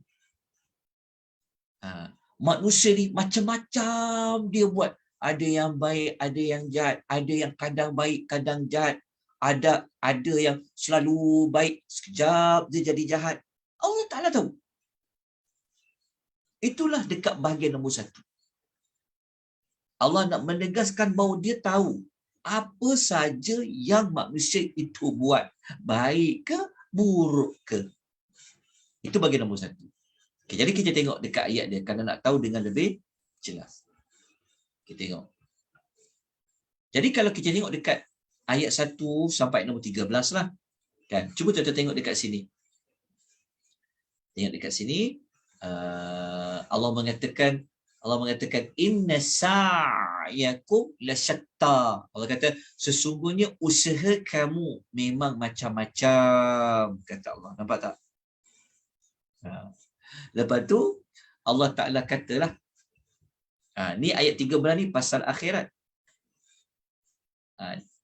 Manusia ni macam-macam dia buat. Ada yang baik, ada yang jahat, ada yang kadang baik, kadang jahat. Ada yang selalu baik, sekejap dia jadi jahat. Allah Ta'ala tahu. Itulah dekat bahagian nombor 1. Allah nak menegaskan bahawa dia tahu apa saja yang manusia itu buat. Baik ke, buruk ke. Itu bahagian nombor 1. Okay, jadi kita tengok dekat ayat dia kerana nak tahu dengan lebih jelas. Kita tengok. Jadi kalau kita tengok dekat ayat 1 sampai nombor 13 lah. Kan? Cuba kita tengok dekat sini. Tengok dekat sini. Allah mengatakan inna sa'yakum lasyatta. Allah kata sesungguhnya usaha kamu memang macam-macam, kata Allah. Nampak tak? Lepas tu Allah Ta'ala katalah, ni ayat 13 ni pasal akhirat.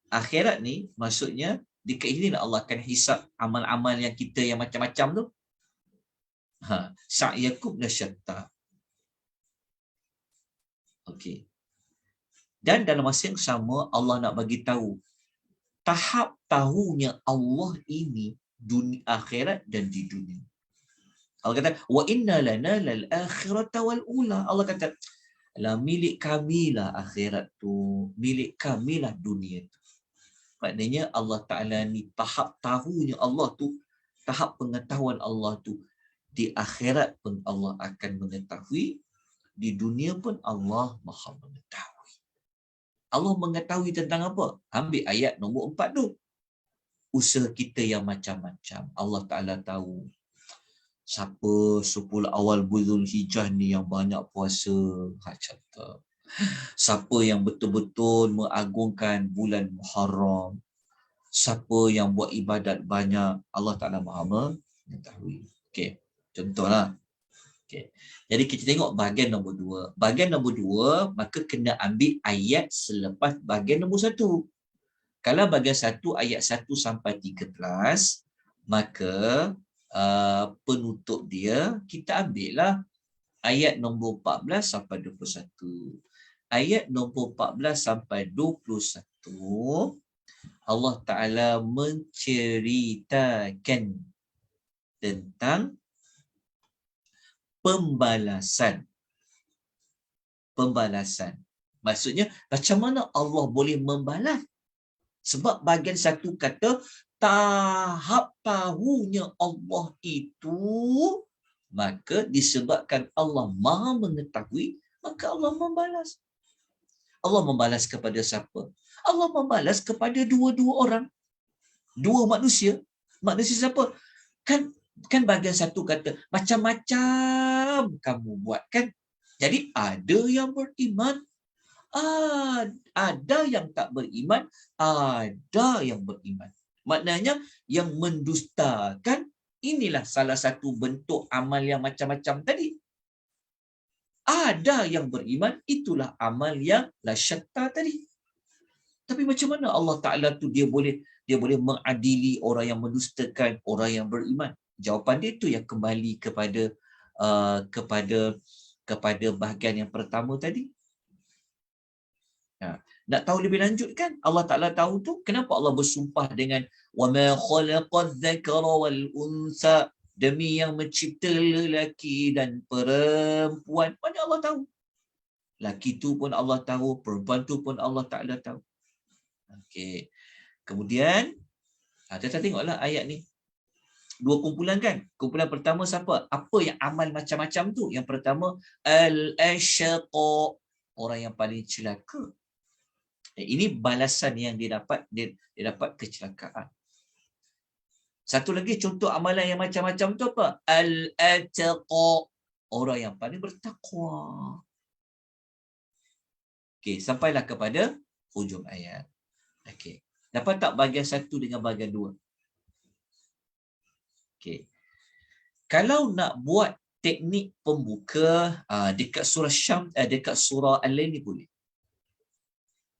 Akhirat ni maksudnya dekat ini Allah akan hisap amal-amal yang kita yang macam-macam tu. Sa'yakum lasyatta. Okey. Dan dalam masa yang sama Allah nak bagi tahu tahap tahunya Allah ini dunia akhirat dan di dunia. Allah kata wa inna lana lal akhirata wal ula. Allah kata lah milik kamilah akhirat tu, milik kamilah dunia tu. Maknanya Allah Ta'ala ni tahap tahunya Allah tu, tahap pengetahuan Allah tu, di akhirat pun Allah akan mengetahui, di dunia pun Allah Maha mengetahui. Allah mengetahui tentang apa? Ambil ayat nombor 4 tu. Usaha kita yang macam-macam. Allah Ta'ala tahu. Siapa 10 awal bulan Hijrah ni yang banyak puasa? Contoh. Siapa yang betul-betul mengagungkan bulan Muharram? Siapa yang buat ibadat banyak? Allah Ta'ala Maha mengetahui. Okey, contohlah. Okay. Jadi kita tengok bahagian nombor 2. Bahagian nombor 2, maka kena ambil ayat selepas bahagian nombor 1. Kalau bahagian 1, ayat 1 sampai 13, maka penutup dia, kita ambillah ayat nombor 14 sampai 21. Ayat nombor 14 sampai 21, Allah Ta'ala menceritakan tentang pembalasan. Maksudnya, macam mana Allah boleh membalas? Sebab bahagian 1 kata, tahap tahunya Allah itu, maka disebabkan Allah Maha mengetahui, maka Allah membalas. Allah membalas kepada siapa? Allah membalas kepada dua-dua orang. Dua manusia. Manusia siapa? Kan bahagian 1 kata, macam-macam kamu buat kan? Jadi ada yang beriman, ada yang tak beriman, ada yang beriman. Maknanya yang mendustakan inilah salah satu bentuk amal yang macam-macam tadi. Ada yang beriman, itulah amal yang la syatta tadi. Tapi macam mana Allah Ta'ala tu dia boleh mengadili orang yang mendustakan orang yang beriman? Jawapan dia tu yang kembali kepada kepada bahagian yang pertama tadi. Nak tahu lebih lanjut kan? Allah Ta'ala tahu tu, kenapa Allah bersumpah dengan وَمَا خَلَقَ الذَّكَرَ وَالْأُنْثَى, demi yang mencipta lelaki dan perempuan. Mana Allah tahu? Laki tu pun Allah tahu, perempuan tu pun Allah Ta'ala tahu. Okey. Kemudian, kita tengoklah ayat ni. Dua kumpulan kan? Kumpulan pertama siapa? Apa yang amal macam-macam tu? Yang pertama, al-asyaqa, orang yang paling celaka. Ini balasan yang dia dapat kecelakaan. Satu lagi contoh amalan yang macam-macam tu apa? Al-ataqa, orang yang paling bertakwa. Okey, sampailah kepada hujung ayat. Okey. Dapat tak bahagian satu dengan bahagian dua? Okey. Kalau nak buat teknik pembuka dekat surah Syam, dekat surah Al-Lail ni boleh.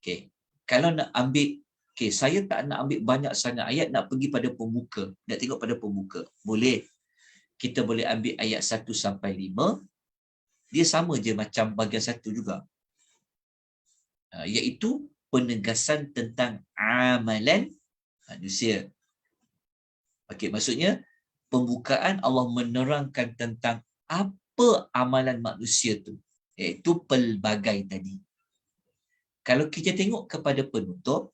Okey. Kalau nak ambil, saya tak nak ambil banyak sangat ayat, nak pergi pada pembuka. Nak tengok pada pembuka. Boleh. Kita boleh ambil ayat 1 sampai 5. Dia sama je macam bahagian 1 juga. Iaitu penegasan tentang amalan manusia. Okey, maksudnya pembukaan Allah menerangkan tentang apa amalan manusia tu, iaitu pelbagai tadi. Kalau kita tengok kepada penutup,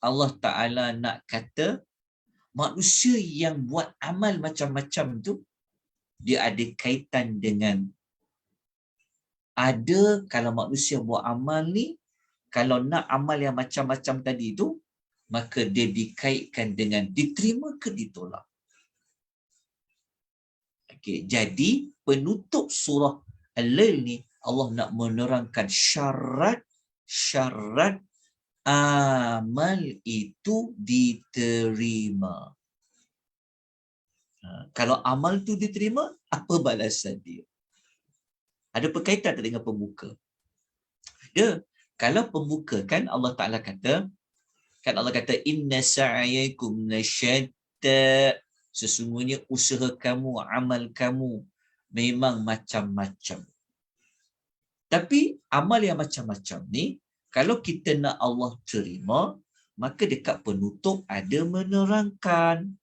Allah Ta'ala nak kata manusia yang buat amal macam-macam tu, dia ada kaitan dengan kalau manusia buat amal ni, kalau nak amal yang macam-macam tadi tu, maka dia dikaitkan dengan diterima ke ditolak. Okey, jadi penutup surah Al-Lail ni Allah nak menerangkan syarat amal itu diterima. Kalau amal tu diterima, apa balasan dia? Ada berkaitan tak dengan pembuka? Ya, kalau pembuka kan Allah Ta'ala kata, inna sa'yakum lasyatta, sesungguhnya usaha kamu, amal kamu memang macam-macam. Tapi amal yang macam-macam ni, kalau kita nak Allah terima, maka dekat penutup ada menerangkan.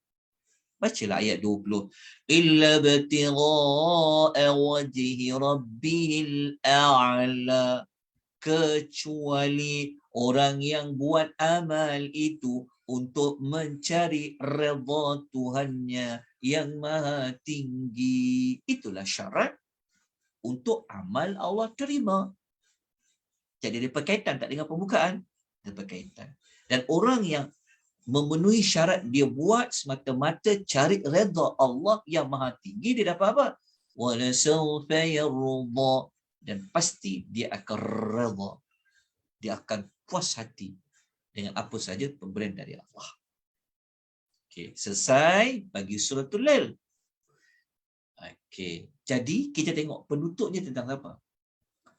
Bacalah ayat 20. Illa btigha'a wajhi rabbihil a'la, kecuali orang yang buat amal itu untuk mencari redha Tuhannya yang maha tinggi. Itulah syarat untuk amal Allah terima. Jadi ada berkaitan tak dengan pembukaan? Ada berkaitan. Dan orang yang memenuhi syarat, dia buat semata-mata cari redha Allah yang maha tinggi, dia dapat apa? Wala sawfa yarda, dan pasti dia akan redha. Dia akan puas hati dengan apa saja pemberian dari Allah. Okey, selesai bagi suratul Lail. Okey, jadi kita tengok penutupnya tentang apa?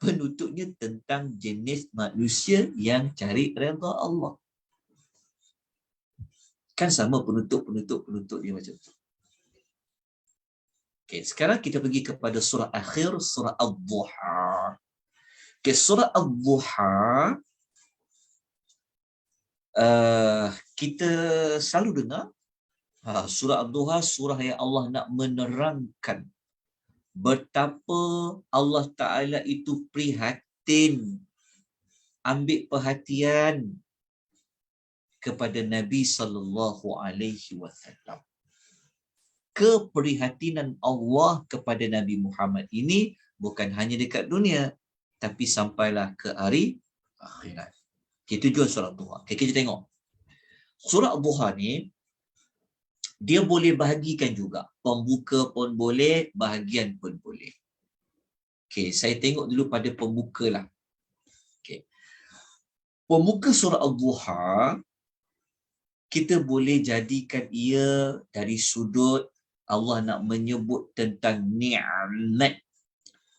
Penutupnya tentang jenis manusia yang cari redha Allah. Kan sama penutup dia macam tu. Okey, sekarang kita pergi kepada surah akhir, surah Ad-Duha. Okey, surah Ad-Duha, kita selalu dengar surah Ad-Duha, surah yang Allah nak menerangkan betapa Allah Ta'ala itu prihatin, ambil perhatian kepada Nabi sallallahu alaihi wasallam. Keprihatinan Allah kepada Nabi Muhammad ini bukan hanya dekat dunia, tapi sampailah ke hari akhirat. Itu juga surah Duha. Okay, kita tengok. Surah Duha ni, dia boleh bahagikan juga. Pembuka pun boleh, bahagian pun boleh. Okay, saya tengok dulu pada pembuka lah. Okay. Pembuka surah Al-Duha, kita boleh jadikan ia dari sudut Allah nak menyebut tentang nikmat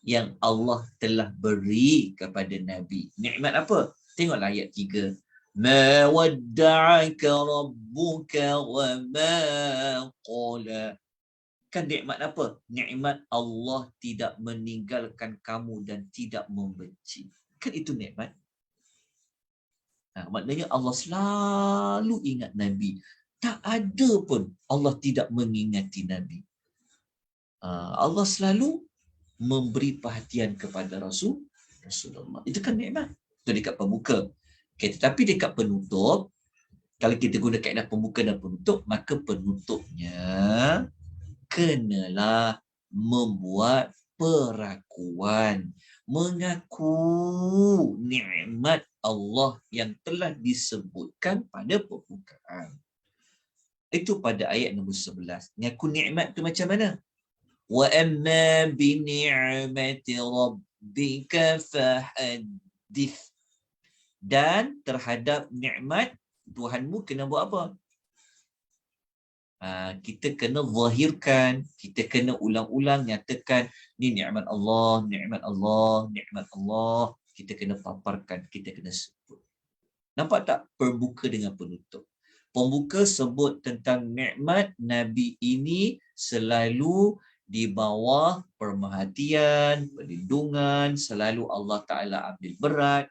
yang Allah telah beri kepada Nabi. Nikmat apa? Tengoklah ayat 3. Ma wadda'aka rabbuka wa ma qala. Kan nikmat apa? Nikmat Allah tidak meninggalkan kamu dan tidak membenci. Kan itu nikmat. Maknanya Allah selalu ingat Nabi. Tak ada pun Allah tidak mengingati Nabi. Allah selalu memberi perhatian kepada Rasulullah. Itu kan nikmat. Itu dekat pembuka. Okay, tetapi dekat penutup, kalau kita guna kaedah pembuka dan penutup, maka penutupnya kenalah membuat perakuan, mengaku nikmat Allah yang telah disebutkan pada pembukaan. Itu pada ayat nombor 11. Mengaku nikmat tu macam mana? Wa amma bi ni'mati rabbika fahaddith. Dan terhadap nikmat Tuhanmu kena buat apa? Kita kena zahirkan, kita kena ulang-ulang nyatakan ni nikmat Allah, nikmat Allah, nikmat Allah. Kita kena paparkan, kita kena sebut. Nampak tak pembuka dengan penutup? Pembuka sebut tentang nikmat Nabi ini selalu di bawah perhatian, perlindungan, selalu Allah Ta'ala ambil berat.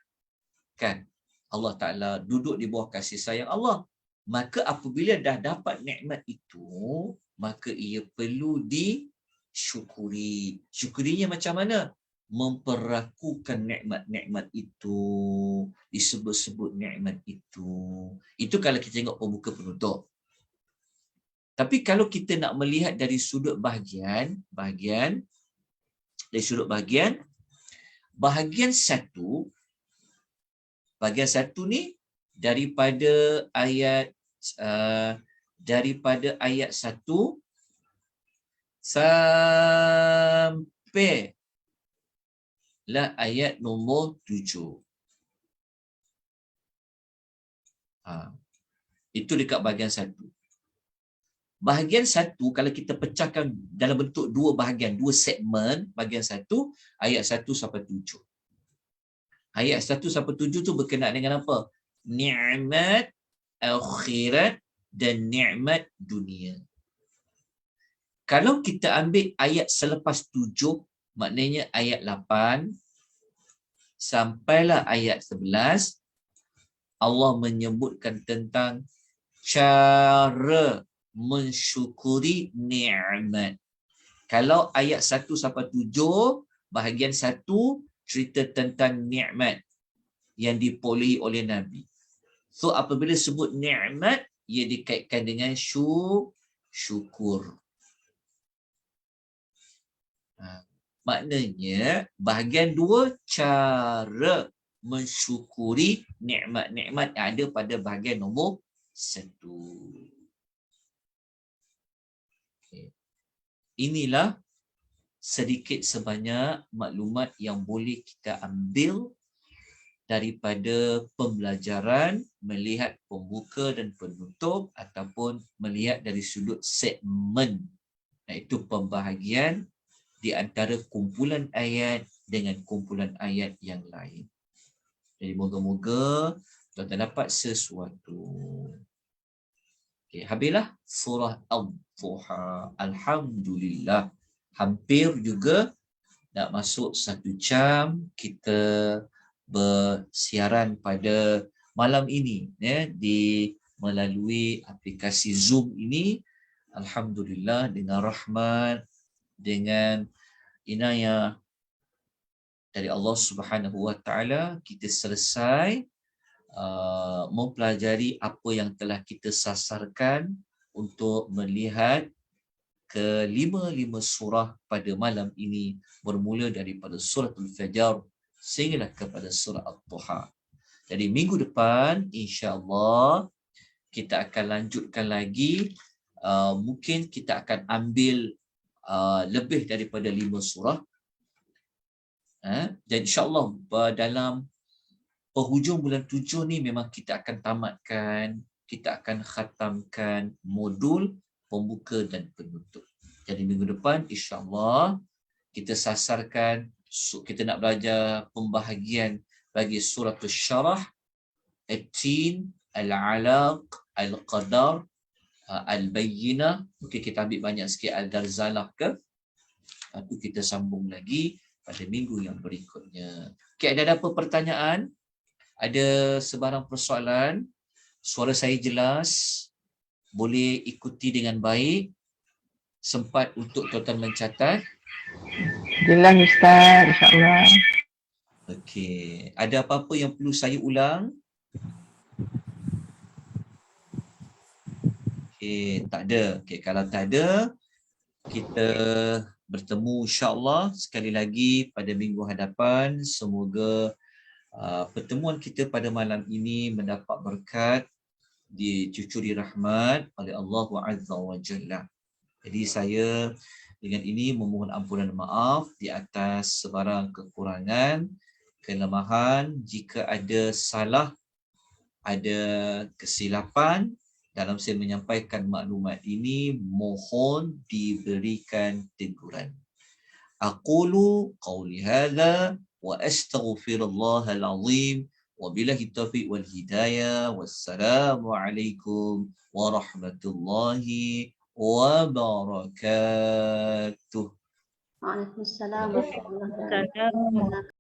Kan? Allah Ta'ala duduk di bawah kasih sayang Allah. Maka apabila dah dapat nikmat itu, maka ia perlu disyukuri. Syukurinya macam mana? Memperakukan nikmat-nikmat itu, disebut-sebut nikmat itu. Itu kalau kita tengok pembuka penutup. Tapi kalau kita nak melihat dari sudut bahagian satu ni daripada ayat 1 sampai lah ayat nombor 7. Itu dekat bahagian 1. Bahagian 1 kalau kita pecahkan dalam bentuk dua bahagian, dua segmen, bahagian 1 ayat 1 sampai 7. Ayat 1 sampai 7 tu berkenaan dengan apa? Nikmat akhirat dan nikmat dunia. Kalau kita ambil ayat selepas 7, maknanya ayat 8 sampailah ayat 11, Allah menyebutkan tentang cara mensyukuri nikmat. Kalau ayat 1 sampai 7, bahagian 1 cerita tentang nikmat yang diperolehi oleh Nabi. So apabila sebut nikmat, ia dikaitkan dengan syukur. Maknanya bahagian 2 cara mensyukuri nikmat-nikmat yang ada pada bahagian nombor 1. Okay. Inilah sedikit sebanyak maklumat yang boleh kita ambil daripada pembelajaran melihat pembuka dan penutup ataupun melihat dari sudut segmen, iaitu pembahagian di antara kumpulan ayat dengan kumpulan ayat yang lain. Jadi moga-moga tuan-tuan dapat sesuatu. Okay, habislah surah Al-Duha. Alhamdulillah. Hampir juga nak masuk 1 jam kita bersiaran pada malam ini di melalui aplikasi Zoom ini. Alhamdulillah, dengan rahmat, dengan inayah dari Allah Subhanahu Wa Taala, kita selesai mempelajari apa yang telah kita sasarkan untuk melihat ke-5 surah pada malam ini, bermula daripada suratul Fajar sehinggalah kepada surah Al-Duha. Jadi minggu depan insya-Allah kita akan lanjutkan lagi. Mungkin kita akan ambil lebih daripada 5 surah. Dan insya-Allah dalam penghujung bulan 7 ni memang kita akan tamatkan kita akan khatamkan modul pembuka dan penutup. Jadi minggu depan insya-Allah kita sasarkan, kita nak belajar pembahagian bagi surah Asy-Syarah, At-Tin, Al-Alaq, Al-Qadar, Al-Bayyinah. Okey, kita ambil banyak sikit Al-Darzalah ke. Lepas kita sambung lagi pada minggu yang berikutnya. Okey, ada apa pertanyaan? Ada sebarang persoalan? Suara saya jelas? Boleh ikuti dengan baik? Sempat untuk tuan-tuan mencatat? Jelas Ustaz, insya-Allah. Okey, ada apa-apa yang perlu saya ulang? Okey, tak ada. Okey, kalau tak ada, kita bertemu insya-Allah sekali lagi pada minggu hadapan. Semoga pertemuan kita pada malam ini mendapat berkat, dicucuri rahmat oleh Allah Azza wa Jalla. Jadi saya dengan ini memohon ampunan maaf di atas sebarang kekurangan, kelemahan. Jika ada salah, ada kesilapan dalam saya menyampaikan maklumat ini, mohon diberikan teguran. Aqulu qawli hadha wa astaghfirullahal azim wa billahi taufiq wal hidayah. Wassalamu alaikum warahmatullahi wabarakatuh. Waalaikumsalam warahmatullahi wabarakatuh.